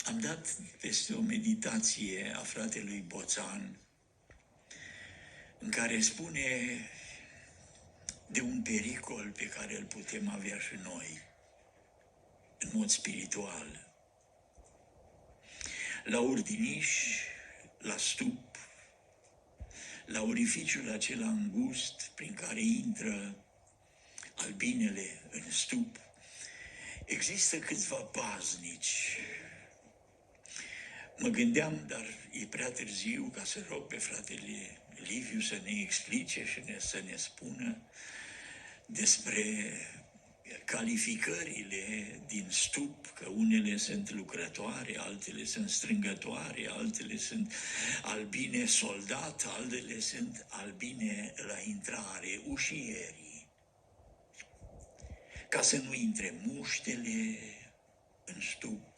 Am dat peste o meditație a fratelui Boțan, în care spune de un pericol pe care îl putem avea și noi, în mod spiritual. La Urdiniș, la stup, la orificiul acela îngust prin care intră albinele în stup, există câțiva paznici. Mă gândeam, dar e prea târziu ca să rog pe fratele Liviu să ne explice și să ne spună despre calificările din stup, că unele sunt lucrătoare, altele sunt strângătoare, altele sunt albine soldat, altele sunt albine la intrare, ușierii. Ca să nu intre muștele în stup,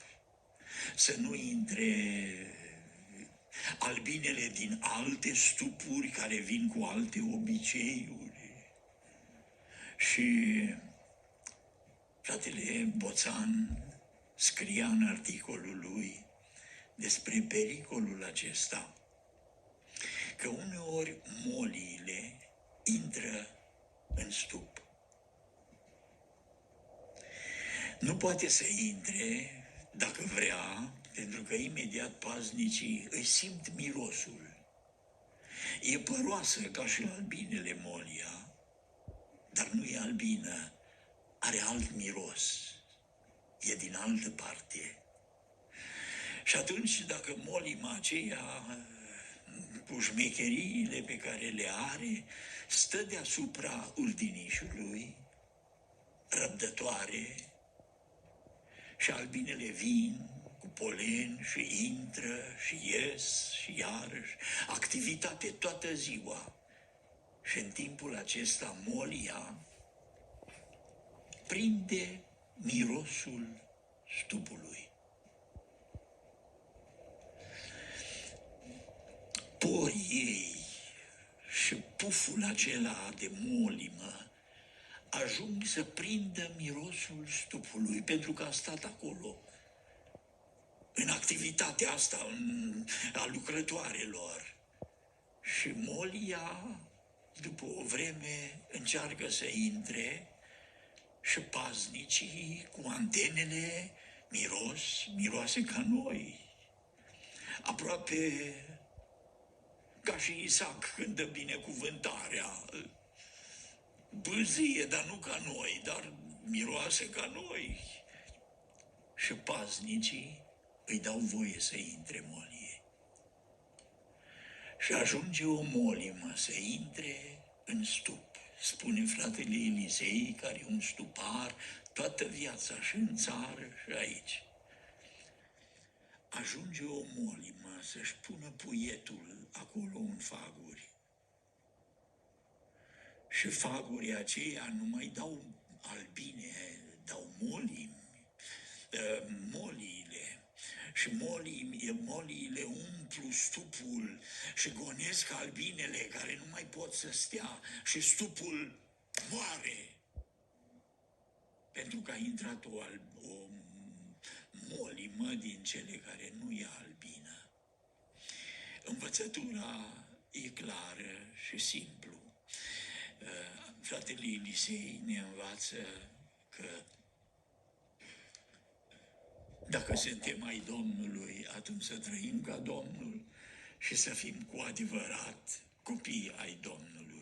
să nu intre albinele din alte stupuri care vin cu alte obiceiuri. Și fratele Boțan scria în articolul lui despre pericolul acesta, că uneori moliile intră în stup. Nu poate să intre dacă vrea, pentru că imediat paznicii îi simt mirosul. E păroasă ca și albinele molia, dar nu e albină, are alt miros, e din altă parte. Și atunci, dacă molima aceea, cu șmecheriile pe care le are, stă deasupra urdinișului, răbdătoare, și albinele vin cu polen și intră și ies și iarăși, activitate toată ziua. Și în timpul acesta molia prinde mirosul stupului. Porii ei și puful acela de molimă ajung să prindă mirosul stupului, pentru că a stat acolo, în activitatea asta a lucrătoarelor. Și molia, după o vreme, încearcă să intre și paznicii cu antenele miroase ca noi. Aproape ca și Isaac când dă binecuvântarea. Bâzie, dar nu ca noi, dar miroase ca noi. Și paznicii îi dau voie să intre molie. Și ajunge o molimă să intre în stup. Spune fratele Elisei, care e un stupar toată viața, și în țară și aici. Ajunge o molimă să-și pună puietul acolo în faguri. Și fagurii aceia nu mai dau albine, dau molimi, moliile. Și moliile umplu stupul și gonesc albinele care nu mai pot să stea și stupul moare. Pentru că a intrat o molimă din cele care nu e albină. Învățătura e clară și simplu. Fratele Elisei ne învață că dacă suntem ai Domnului, atunci să trăim ca Domnul și să fim cu adevărat copii ai Domnului.